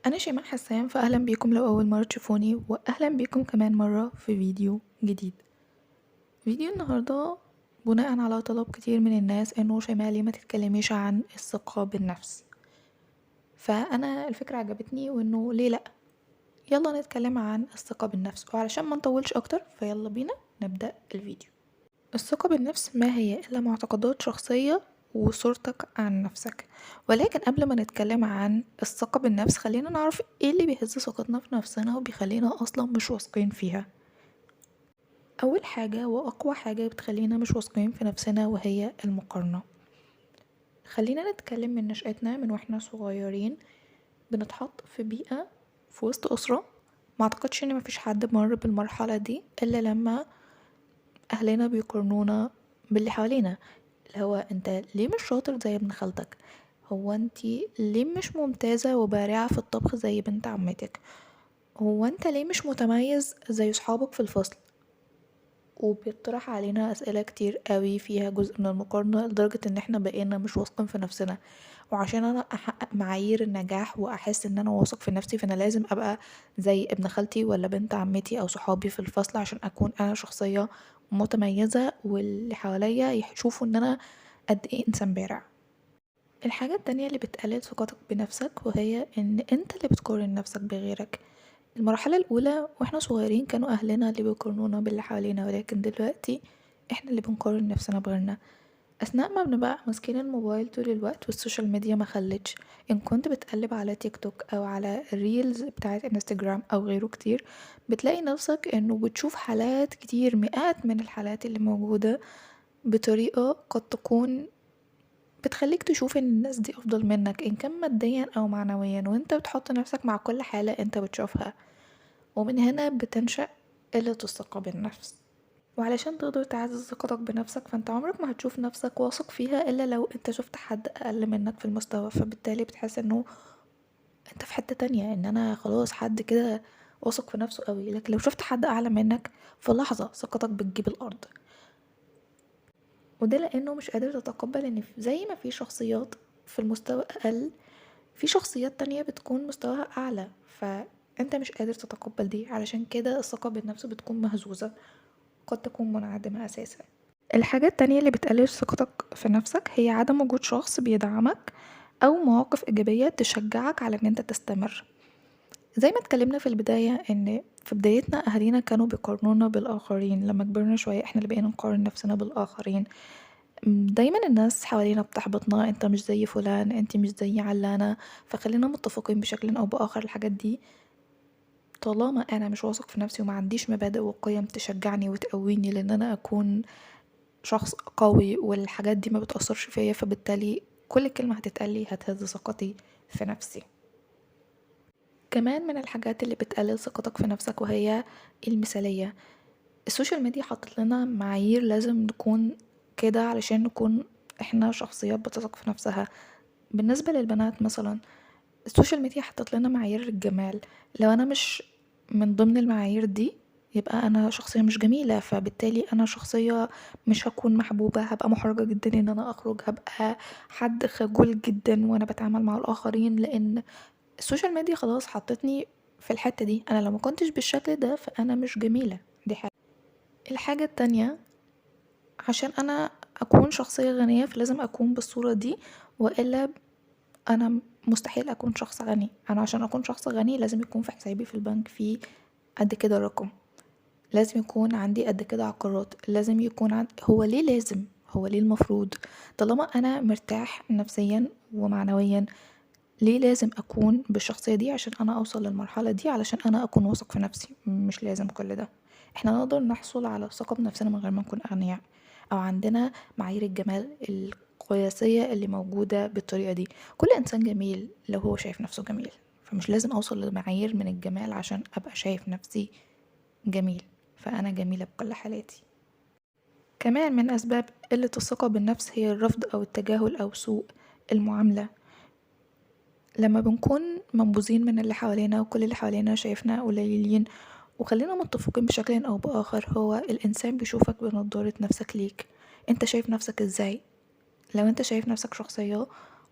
أنا شيماء حسان، فأهلا بيكم لو أول مرة تشوفوني، وأهلا بيكم كمان مرة في فيديو جديد. فيديو النهاردة بناء على طلب كتير من الناس إنه شيماء ليه ما تتكلميش عن الثقة بالنفس. فأنا الفكرة عجبتني وإنه ليه لأ، يلا نتكلم عن الثقة بالنفس. وعلشان ما نطولش أكتر فيلا بينا نبدأ الفيديو. الثقة بالنفس ما هي إلا معتقدات شخصية وصورتك عن نفسك. ولكن قبل ما نتكلم عن الثقة بالنفس خلينا نعرف ايه اللي بيهز ثقتنا في نفسنا وبيخلينا أصلا مش واثقين فيها. أول حاجة وأقوى حاجة بتخلينا مش واثقين في نفسنا وهي المقارنة. خلينا نتكلم من نشأتنا، من واحنا صغيرين بنتحط في بيئة، في وسط أسرة. ما اعتقدش ان مفيش حد مر بالمرحلة دي إلا لما أهلنا بيقارنونا باللي حوالينا، اللي هو انت ليه مش شاطر زي ابن خالتك، هو انتي ليه مش ممتازة وبارعة في الطبخ زي بنت عمتك، هو انت ليه مش متميز زي صحابك في الفصل. وبيطرح علينا أسئلة كتير قوي فيها جزء من المقارنة لدرجة ان احنا بقينا مش واثقين في نفسنا. وعشان انا احقق معايير النجاح واحس ان انا واثق في نفسي، فانا لازم ابقى زي ابن خالتي ولا بنت عمتي او صحابي في الفصل عشان اكون انا شخصية متميزة واللي حواليا يشوفوا ان انا قد ايه انسان بارع. الحاجة التانية اللي بتقلل ثقتك بنفسك وهي ان انت اللي بتقارن نفسك بغيرك. المرحلة الأولى واحنا صغيرين كانوا أهلنا اللي بيقارنونا باللي حوالينا، ولكن دلوقتي احنا اللي بنقارن نفسنا بغيرنا. أثناء ما بنبقى ماسكين الموبايل طول الوقت والسوشيال ميديا ما خلتش، إن كنت بتقلب على تيك توك أو على الريلز بتاعت انستجرام أو غيره كتير، بتلاقي نفسك إنه بتشوف حالات كتير، مئات من الحالات اللي موجودة بطريقة قد تكون بتخليك تشوف ان الناس دي افضل منك ان كان ماديا او معنويا، وانت بتحط نفسك مع كل حالة انت بتشوفها. ومن هنا بتنشأ قلة الثقة بالنفس. وعلشان تقدر تعزز ثقتك بنفسك فانت عمرك ما هتشوف نفسك واثق فيها الا لو انت شفت حد اقل منك في المستوى، فبالتالي بتحس انه انت في حتة تانية، ان انا خلاص حد كده واثق في نفسه قوي. لكن لو شفت حد اعلى منك في لحظة ثقتك بتجيب الارض. وده لانه مش قادر تتقبل ان زي ما في شخصيات في المستوى اقل، في شخصيات تانية بتكون مستواها اعلى، فانت مش قادر تتقبل دي. علشان كده الثقة بالنفس بتكون مهزوزة، قد تكون منعدمة اساسا. الحاجة التانية اللي بتقلل ثقتك في نفسك هي عدم وجود شخص بيدعمك او مواقف ايجابية تشجعك على ان انت تستمر. زي ما اتكلمنا في البداية ان في بدايتنا اهالينا كانوا بيقارنونا بالاخرين، لما كبرنا شوية احنا اللي بقينا نقارن نفسنا بالاخرين. دايما الناس حوالينا بتحبطنا، انت مش زي فلان، انت مش زي علانة. فخلينا متفقين بشكل او باخر الحاجات دي طالما انا مش واثق في نفسي وما عنديش مبادئ وقيم تشجعني وتقويني لان انا اكون شخص قوي، والحاجات دي ما بتأثرش فيا، فبالتالي كل كلمة هتتقالي هتهز ثقتي في نفسي. كمان من الحاجات اللي بتقلل ثقتك في نفسك وهي المثالية. السوشيال ميديا حطت لنا معايير لازم نكون كده علشان نكون احنا شخصيات بتثق في نفسها. بالنسبة للبنات مثلا السوشيال ميديا حطت لنا معايير الجمال، لو انا مش من ضمن المعايير دي يبقى انا شخصية مش جميلة، فبالتالي انا شخصية مش هكون محبوبة، هبقى محرجة جدا ان انا اخرج، هبقى حد خجول جدا وانا بتعامل مع الاخرين، لان السوشيال ميديا خلاص حطتني في الحتة دي. انا لو ما كنتش بالشكل ده فانا مش جميلة. دي حاجة. الحاجة التانية، عشان انا اكون شخصية غنية فلازم اكون بالصورة دي، والا انا مستحيل اكون شخص غني. انا عشان اكون شخص غني لازم يكون في حسابي في البنك في قد كده رقم، لازم يكون عندي قد كده عقارات، لازم يكون هو ليه لازم، هو ليه المفروض؟ طالما انا مرتاح نفسيا ومعنويا ليه لازم اكون بالشخصية دي عشان انا اوصل للمرحلة دي، علشان انا اكون واثق في نفسي؟ مش لازم كل ده. احنا نقدر نحصل على الثقة بنفسنا من غير ما نكون اغنياء او عندنا معايير الجمال القياسية اللي موجودة بالطريقة دي. كل انسان جميل لو هو شايف نفسه جميل، فمش لازم اوصل لمعايير من الجمال عشان ابقى شايف نفسي جميل. فانا جميلة بكل حالاتي. كمان من اسباب قلة الثقة بالنفس هي الرفض او التجاهل او سوء المعاملة. لما بنكون منبوذين من اللي حوالينا وكل اللي حوالينا شايفنا قليلين، وخلينا متفقين بشكل او باخر هو الانسان بيشوفك بنضارة نفسك ليك. انت شايف نفسك ازاي؟ لو انت شايف نفسك شخصية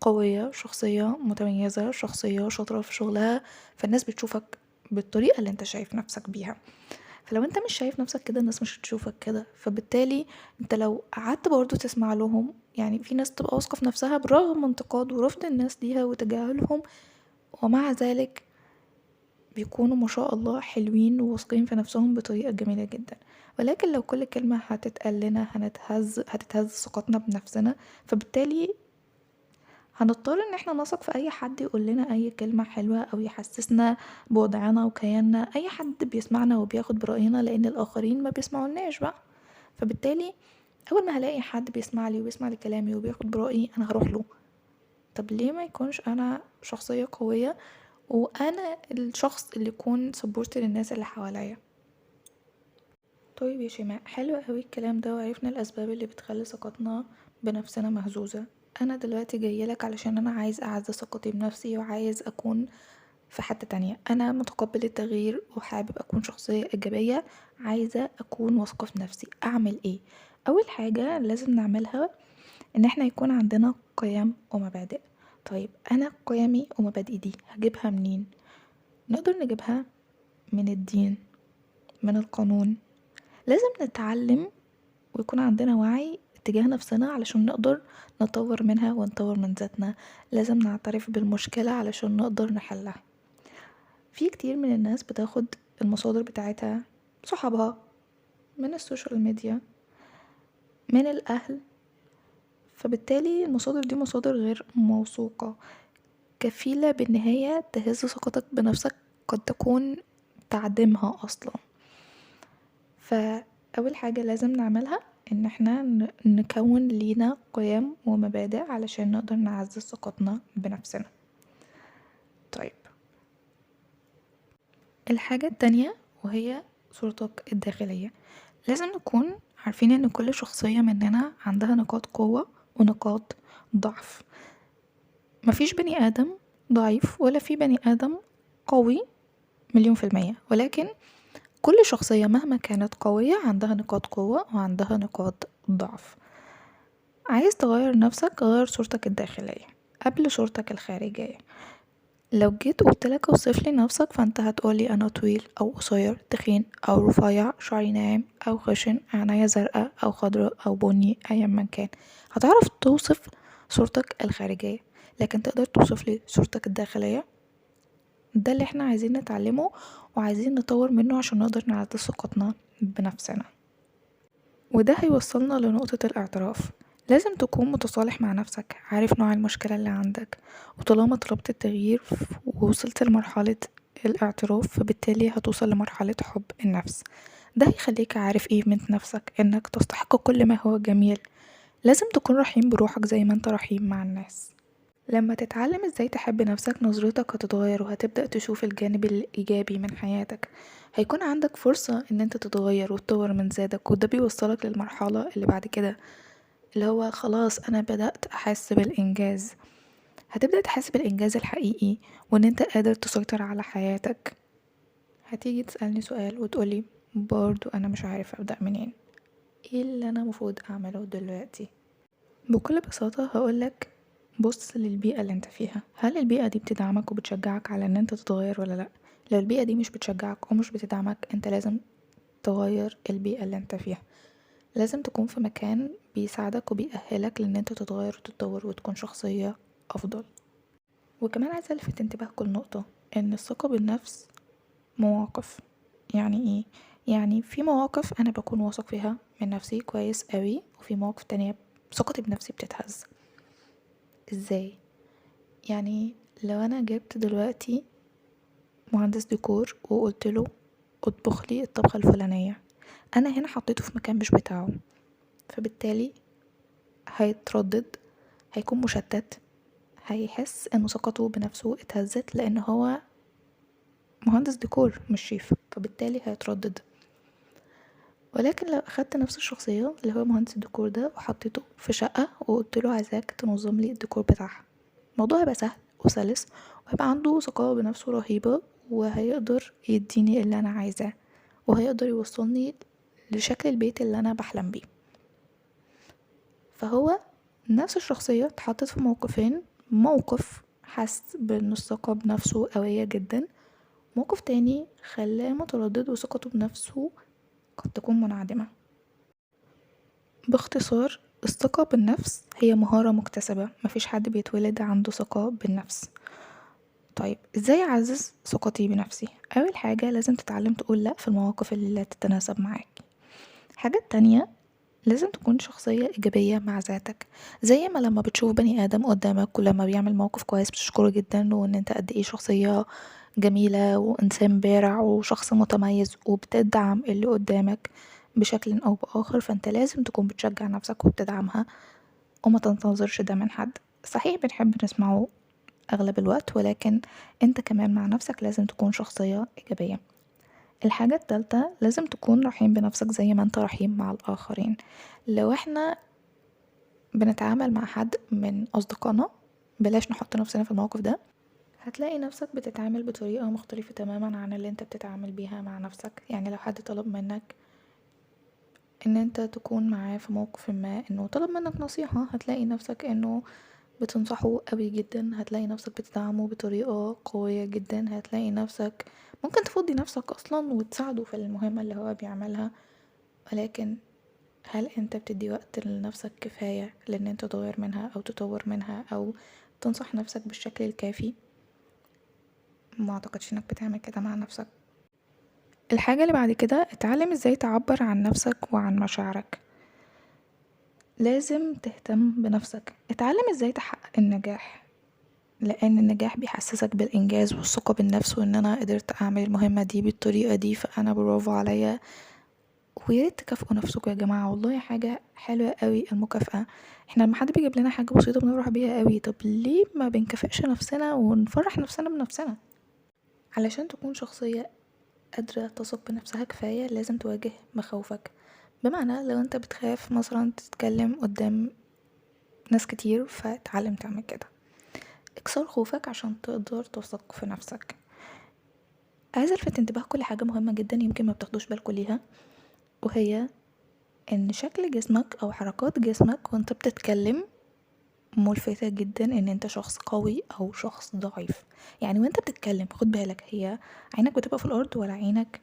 قوية، شخصية متميزة، شخصية شاطرة في شغلها، فالناس بتشوفك بالطريقة اللي انت شايف نفسك بيها. فلو انت مش شايف نفسك كده الناس مش هتشوفك كده، فبالتالي انت لو قعدت برضو تسمع لهم، يعني في ناس تبقى واثقة في نفسها برغم انتقاد ورفض الناس ليها وتجاهلهم، ومع ذلك بيكونوا ما شاء الله حلوين وواثقين في نفسهم بطريقة جميلة جدا. ولكن لو كل كلمة هتتقال لنا هتتهز ثقتنا بنفسنا، فبالتالي هنضطر ان احنا نثق في اي حد يقول لنا اي كلمة حلوة او يحسسنا بوضعنا وكياننا، اي حد بيسمعنا وبياخد برأينا، لان الاخرين ما بيسمعوناش بقى. فبالتالي اول ما هلاقي حد بيسمع لي وبيسمع لكلامي وبياخد برأيي انا هروح له. طب ليه ما يكونش انا شخصية قوية وانا الشخص اللي يكون سبورت للناس اللي حواليا؟ طيب يا شيماء، حلو قوي الكلام ده وعرفنا الاسباب اللي بتخلي ثقتنا بنفسنا مهزوزة. انا دلوقتي جايلك علشان انا عايز اعزز ثقتي بنفسي وعايز اكون في حتة تانية، انا متقبل التغيير وحابب اكون شخصية ايجابية، عايزة اكون واثقة في نفسي. اعمل ايه؟ اول حاجة لازم نعملها ان احنا يكون عندنا قيم ومبادئ. طيب انا قيمي ومبادئي دي هجيبها منين؟ نقدر نجيبها من الدين، من القانون. لازم نتعلم ويكون عندنا وعي اتجاه نفسنا علشان نقدر نطور منها ونطور من ذاتنا. لازم نعترف بالمشكلة علشان نقدر نحلها. في كتير من الناس بتاخد المصادر بتاعتها صحابها، من السوشيال ميديا، من الأهل، فبالتالي المصادر دي مصادر غير موثوقة، كفيلة بان هي تهز ثقتك بنفسك، قد تكون تعدمها اصلا. فاول حاجة لازم نعملها ان احنا نكون لينا قيم ومبادئ علشان نقدر نعزز ثقتنا بنفسنا. طيب الحاجة التانية وهي صورتك الداخلية. لازم نكون عارفين ان كل شخصية مننا عندها نقاط قوة ونقاط ضعف. مفيش بني ادم ضعيف ولا في بني ادم قوي 100%، ولكن كل شخصية مهما كانت قوية عندها نقاط قوة وعندها نقاط ضعف. عايز تغير نفسك، غير صورتك الداخلية قبل صورتك الخارجية. لو جيت قلتلك اوصف لي نفسك فانت هتقولي انا طويل او قصير، تخين او رفيع، شعري ناعم او خشن، عينيا زرقاء او خضراء او بني، ايا ما كان. هتعرف توصف صورتك الخارجية، لكن تقدر توصف لي صورتك الداخلية؟ ده اللي احنا عايزين نتعلمه وعايزين نطور منه عشان نقدر نعزز ثقتنا بنفسنا. وده هيوصلنا لنقطة الاعتراف. لازم تكون متصالح مع نفسك، عارف نوع المشكلة اللي عندك، وطالما طلبت التغيير ووصلت لمرحلة الاعتراف فبالتالي هتوصل لمرحلة حب النفس. ده هيخليك عارف قيمة نفسك، انك تستحق كل ما هو جميل. لازم تكون رحيم بروحك زي ما انت رحيم مع الناس. لما تتعلم ازاي تحب نفسك نظرتك هتتغير وهتبدأ تشوف الجانب الإيجابي من حياتك. هيكون عندك فرصة ان انت تتغير وتطور من ذاتك، وده بيوصلك للمرحلة اللي بعد كده اللي هو خلاص انا بدأت احس بالإنجاز. هتبدأ تحس بالإنجاز الحقيقي وان انت قادر تسيطر على حياتك. هتيجي تسألني سؤال وتقولي برضو انا مش عارف أبدأ منين، ايه اللي انا مفروض اعمله دلوقتي؟ بكل بساطة هقولك بص للبيئة اللي انت فيها. هل البيئة دي بتدعمك وبتشجعك على ان انت تتغير ولا لا؟ لو البيئة دي مش بتشجعك ومش بتدعمك انت لازم تغير البيئة اللي انت فيها. لازم تكون في مكان بيساعدك وبيأهلك لان انت تتغير وتتطور وتكون شخصية افضل. وكمان عايزة الفت انتباهكم لنقطة، ان الثقة بالنفس مواقف. يعني ايه؟ يعني في مواقف انا بكون واثق فيها من نفسي كويس قوي، وفي مواقف تانية ثقتي بنفسي بتتهز. ازاي؟ يعني لو انا جبت دلوقتي مهندس ديكور وقلت له اطبخ لي الطبخة الفلانية، انا هنا حطيته في مكان مش بتاعه، فبالتالي هيتردد، هيكون مشتت، هيحس ان ثقته بنفسه اتهزت لان هو مهندس ديكور مش شيف، فبالتالي هيتردد. ولكن لو اخدت نفس الشخصية اللي هو مهندس الديكور ده وحطيته في شقة وقلت له عايزاك تنظم لي الديكور بتاعها، الموضوع هيبقى سهل وسلس وهيبقى عنده ثقة بنفسه رهيبة، وهيقدر يديني اللي انا عايزاه وهيقدر يوصلني لشكل البيت اللي انا بحلم بيه. فهو نفس الشخصية اتحطت في موقفين موقف حس بان الثقة بنفسه قوية جدا، موقف تاني خلاه متردد وثقته بنفسه قد تكون منعدمة. باختصار، الثقة بالنفس هي مهارة مكتسبة، مفيش حد بيتولد عنده ثقة بالنفس. طيب ازاي اعزز ثقتي بنفسي؟ اول حاجة لازم تتعلم تقول لا في المواقف اللي لا تتناسب معاك. الحاجة التانية لازم تكون شخصية إيجابية مع ذاتك، زي ما لما بتشوف بني آدم قدامك ولما بيعمل موقف كويس بتشكره جدا، وان انت قد ايه شخصية جميلة وإنسان بارع وشخص متميز وبتدعم اللي قدامك بشكل أو بآخر، فانت لازم تكون بتشجع نفسك وبتدعمها وما تنتظرش ده من حد. صحيح بنحب نسمعه أغلب الوقت، ولكن انت كمان مع نفسك لازم تكون شخصية إيجابية. الحاجة التالتة لازم تكون رحيم بنفسك زي ما انت رحيم مع الآخرين. لو احنا بنتعامل مع حد من أصدقائنا، بلاش نحط نفسنا في الموقف ده، هتلاقي نفسك بتتعامل بطريقة مختلفة تماما عن اللي انت بتتعامل بيها مع نفسك. يعني لو حد طلب منك ان انت تكون معاه في موقف ما، انه طلب منك نصيحة، هتلاقي نفسك انه بتنصحه قوي جدا، هتلاقي نفسك بتدعمه بطريقة قوية جدا، هتلاقي نفسك ممكن تفضي نفسك اصلا وتساعده في المهمة اللي هو بيعملها. ولكن هل انت بتدي وقت لنفسك كفاية لان انت تغير منها او تطور منها او تنصح نفسك بالشكل الكافي؟ ما اعتقدش انك بتعمل كده مع نفسك. الحاجة اللي بعد كده، اتعلم ازاي تعبر عن نفسك وعن مشاعرك. لازم تهتم بنفسك، اتعلم ازاي تحقق النجاح، لان النجاح بيحسسك بالانجاز والثقة بالنفس، وان انا قدرت اعمل المهمة دي بالطريقة دي فانا برافو عليا. وياريت تكافئوا نفسكم يا جماعة، والله حاجة حلوة قوي المكافأة. احنا لما حد بيجيب لنا حاجة بسيطة بنفرح بيها قوي، طب ليه ما بنكافئش نفسنا ونفرح نفسنا بنفسنا؟ علشان تكون شخصية قادرة تثق بنفسها كفاية لازم تواجه مخاوفك. بمعنى لو انت بتخاف مثلا تتكلم قدام ناس كتير، فتعلم تعمل كده، اكسر خوفك عشان تقدر تثق في نفسك. عايزة الفت انتباه كل حاجة مهمة جدا يمكن ما بتاخدوش بالكم ليها، وهي ان شكل جسمك او حركات جسمك وانت بتتكلم ملفتة جدا ان انت شخص قوي او شخص ضعيف. يعني وانت بتتكلم خد بالك، هي عينك بتبقى في الارض ولا عينك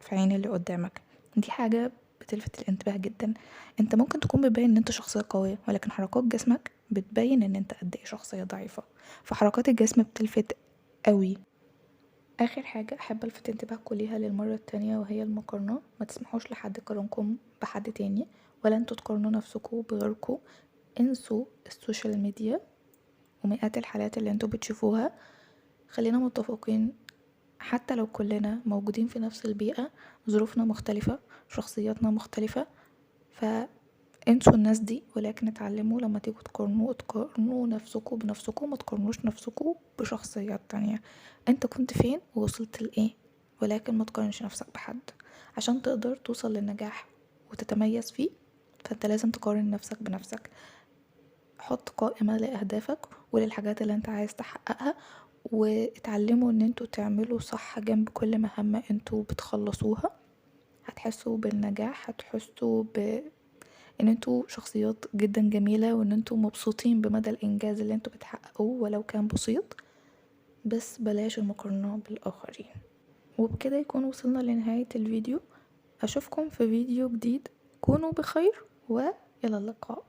في عين اللي قدامك؟ دي حاجة بتلفت الانتباه جدا. انت ممكن تكون بتبين ان انت شخصية قوية، ولكن حركات جسمك بتبين ان انت قد ايه شخصية ضعيفة. فحركات الجسم بتلفت قوي. اخر حاجة احب الفت انتباهكم ليها للمرة التانية، وهي المقارنة. ما تسمحوش لحد يقارنكم بحد تاني، ولا انتوا تقارنوا نفسكم بغيركم. انسوا السوشيال ميديا ومئات الحالات اللي انتوا بتشوفوها. خلينا متفقين، حتى لو كلنا موجودين في نفس البيئة، ظروفنا مختلفة، شخصياتنا مختلفة، فانسوا الناس دي، ولكن اتعلموا لما تيجوا تقارنوا نفسكوا بنفسكوا، ما تقارنوش نفسكوا بشخصيات تانية. انت كنت فين ووصلت لايه، ولكن ما تقارنش نفسك بحد. عشان تقدر توصل للنجاح وتتميز فيه، فانت لازم تقارن نفسك بنفسك. حط قائمة لأهدافك وللحاجات اللي انت عايز تحققها، واتعلموا ان انتوا تعملوا صح جنب كل مهمة انتوا بتخلصوها. هتحسوا بالنجاح، هتحسوا ان انتوا شخصيات جدا جميلة، وان انتوا مبسوطين بمدى الانجاز اللي انتوا بتحققوه ولو كان بسيط. بس بلاش المقارنة بالاخرين. وبكده يكون وصلنا لنهاية الفيديو. اشوفكم في فيديو جديد، كونوا بخير والى اللقاء.